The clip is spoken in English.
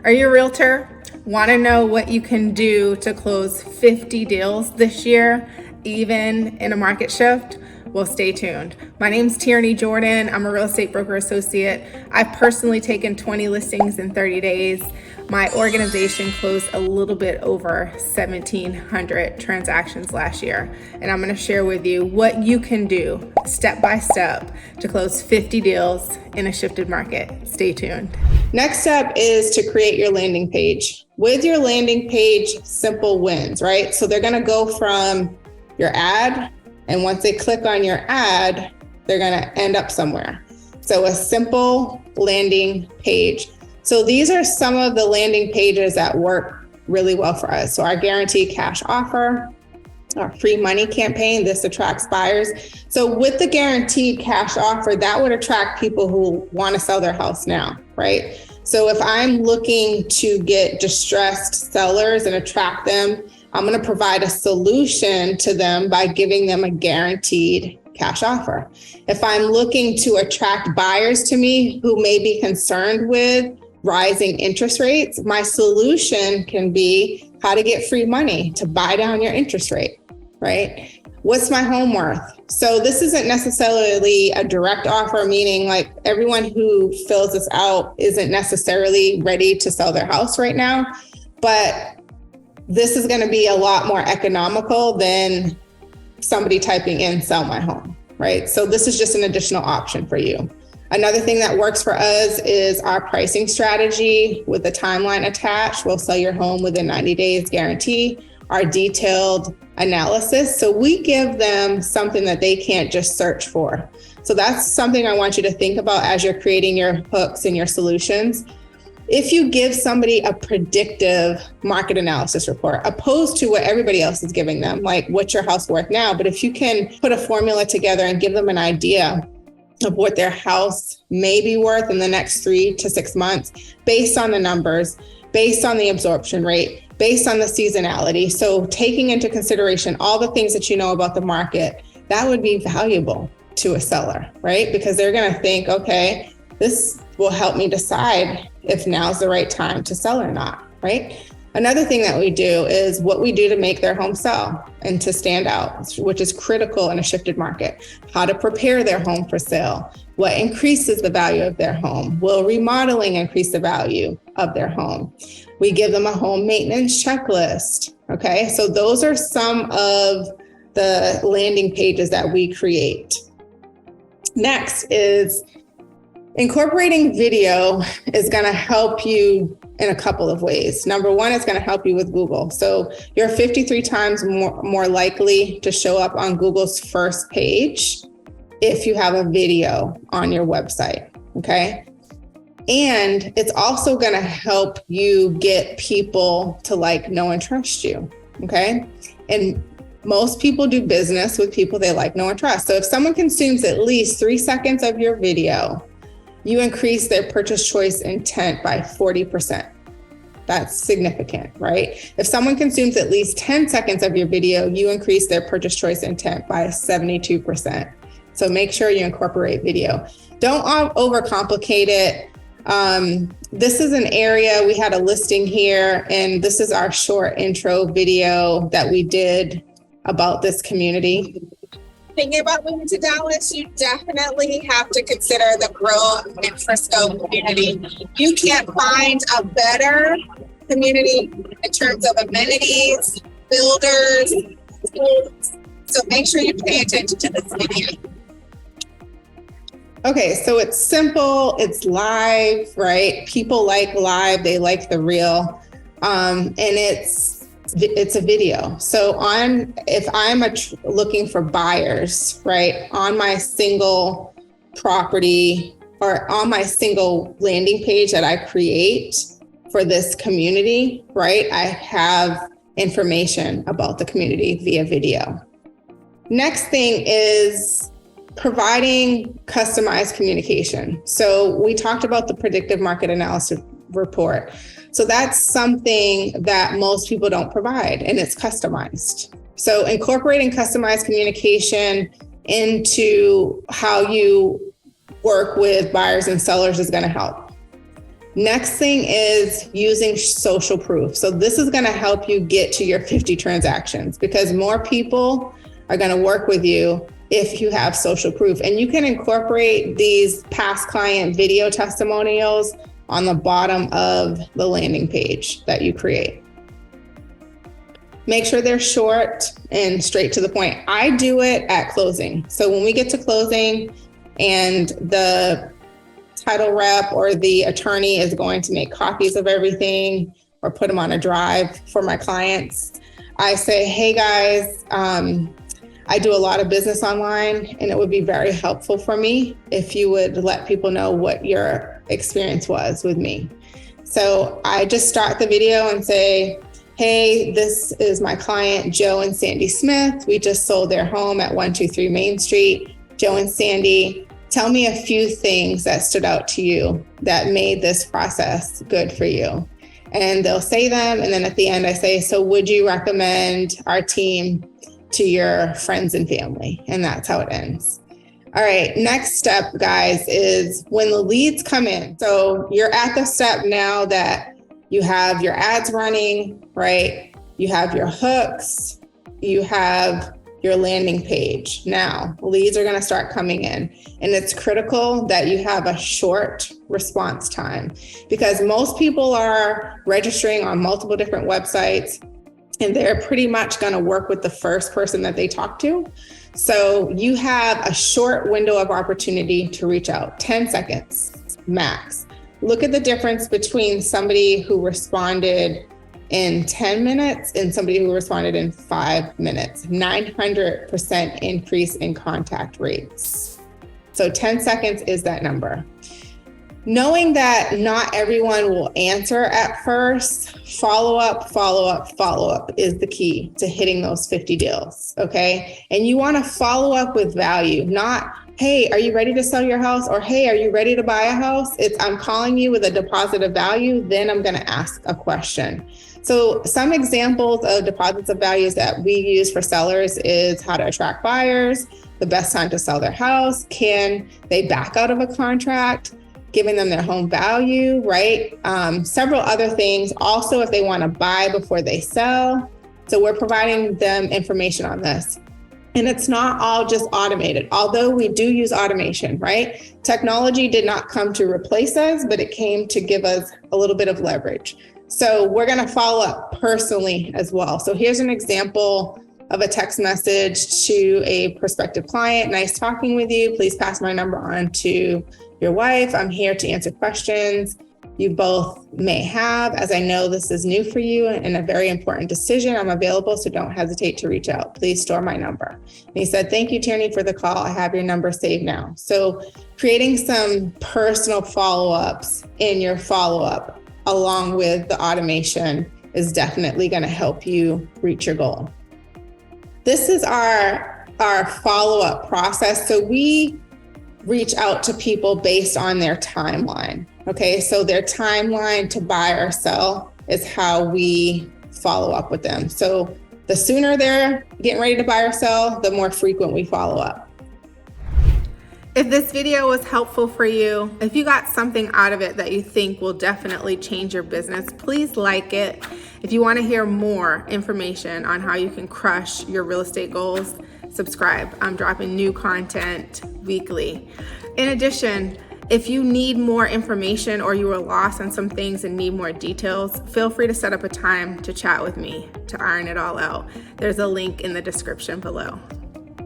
Are you a realtor? Want to know what you can do to close 50 deals this year, even in a market shift? Well, stay tuned. My name's Tierney Jordan. I'm a real estate broker associate. I've personally taken 20 listings in 30 days. My organization closed a little bit over 1,700 transactions last year. And I'm going to share with you what you can do step by step to close 50 deals in a shifted market. Stay tuned. Next step is to create your landing page. With your landing page, simple wins, right? So they're going to go from your ad, and once they click on your ad, they're going to end up somewhere. So a simple landing page. So these are some of the landing pages that work really well for us. So our guaranteed cash offer, our free money campaign, this attracts buyers. So with the guaranteed cash offer, that would attract people who want to sell their house now, right? So if I'm looking to get distressed sellers and attract them, I'm going to provide a solution to them by giving them a guaranteed cash offer. If I'm looking to attract buyers to me who may be concerned with rising interest rates, my solution can be how to get free money to buy down your interest rate, right? What's my home worth? So this isn't necessarily a direct offer, meaning like everyone who fills this out isn't necessarily ready to sell their house right now, but this is going to be a lot more economical than somebody typing in sell my home, right? So this is just an additional option for you. Another thing that works for us is our pricing strategy with the timeline attached. We'll sell your home within 90 days guarantee, our detailed analysis. So we give them something that they can't just search for. So that's something I want you to think about as you're creating your hooks and your solutions. If you give somebody a predictive market analysis report, opposed to what everybody else is giving them, like what's your house worth now? But if you can put a formula together and give them an idea of what their house may be worth in the next 3 to 6 months, based on the numbers, based on the absorption rate, based on the seasonality. So taking into consideration all the things that you know about the market, that would be valuable to a seller, right? Because they're going to think, okay, this will help me decide if now's the right time to sell or not, right? Another thing that we do is what we do to make their home sell and to stand out, which is critical in a shifted market. How to prepare their home for sale, what increases the value of their home, will remodeling increase the value of their home? We give them a home maintenance checklist, okay? So those are some of the landing pages that we create. Next is incorporating video is going to help you in a couple of ways. Number one, it's going to help you with Google. So you're 53 times more likely to show up on Google's first page if you have a video on your website, okay? And it's also going to help you get people to like, know, and trust you, okay? And most people do business with people they like, know, and trust. So if someone consumes at least 3 seconds of your video, you increase their purchase choice intent by 40%. That's significant, right? If someone consumes at least 10 seconds of your video, you increase their purchase choice intent by 72%. So make sure you incorporate video. Don't overcomplicate it. This is an area, we had a listing here, and this is our short intro video that we did about this community. Thinking about moving to Dallas, you definitely have to consider the growth in Frisco community. You can't find a better community in terms of amenities, builders, schools. So make sure you pay attention to this video. Okay, so it's simple, it's live, right? People like live, they like the real, and it's a video. So if I'm looking for buyers, right, on my single property or on my single landing page that I create for this community, right, I have information about the community via video. Next thing is providing customized communication. So we talked about the predictive market analysis report. So that's something that most people don't provide, and it's customized. So incorporating customized communication into how you work with buyers and sellers is going to help. Next thing is using social proof. So this is going to help you get to your 50 transactions because more people are going to work with you if you have social proof. And you can incorporate these past client video testimonials on the bottom of the landing page that you create. Make sure they're short and straight to the point. I do it at closing. So when we get to closing and the title rep or the attorney is going to make copies of everything or put them on a drive for my clients, I say, hey guys, I do a lot of business online and it would be very helpful for me if you would let people know what your experience was with me. So I just start the video and say, hey, this is my client, Joe and Sandy Smith. We just sold their home at 123 Main Street. Joe and Sandy, tell me a few things that stood out to you that made this process good for you. And they'll say them. And then at the end I say, so would you recommend our team to your friends and family? And that's how it ends. All right, next step, guys, is when the leads come in. So you're at the step now that you have your ads running, right? You have your hooks, you have your landing page. Now, leads are going to start coming in, and it's critical that you have a short response time because most people are registering on multiple different websites and they're pretty much going to work with the first person that they talk to. So you have a short window of opportunity to reach out, 10 seconds max. Look at the difference between somebody who responded in 10 minutes and somebody who responded in 5 minutes, 900% increase in contact rates. So 10 seconds is that number. Knowing that not everyone will answer at first, follow up is the key to hitting those 50 deals, okay? And you wanna follow up with value, not, hey, are you ready to sell your house? Or hey, are you ready to buy a house? It's, I'm calling you with a deposit of value, then I'm gonna ask a question. So some examples of deposits of values that we use for sellers is how to attract buyers, the best time to sell their house, can they back out of a contract, giving them their home value, right? Several other things. Also, if they want to buy before they sell. So we're providing them information on this. And it's not all just automated, although we do use automation, right? Technology did not come to replace us, but it came to give us a little bit of leverage. So we're going to follow up personally as well. So here's an example of a text message to a prospective client. Nice talking with you. Please pass my number on to your wife. I'm here to answer questions you both may have, as I know this is new for you and a very important decision. I'm available, so don't hesitate to reach out. Please store my number. And he said, thank you, Tierney, for the call. I have your number saved now. So creating some personal follow-ups in your follow-up along with the automation is definitely going to help you reach your goal. This is our follow-up process. So we reach out to people based on their timeline. Okay, so their timeline to buy or sell is how we follow up with them. So the sooner they're getting ready to buy or sell, the more frequent we follow up. If this video was helpful for you, if you got something out of it that you think will definitely change your business, please like it. If you want to hear more information on how you can crush your real estate goals, subscribe. I'm dropping new content weekly. In addition, if you need more information or you were lost on some things and need more details, feel free to set up a time to chat with me to iron it all out. There's a link in the description below.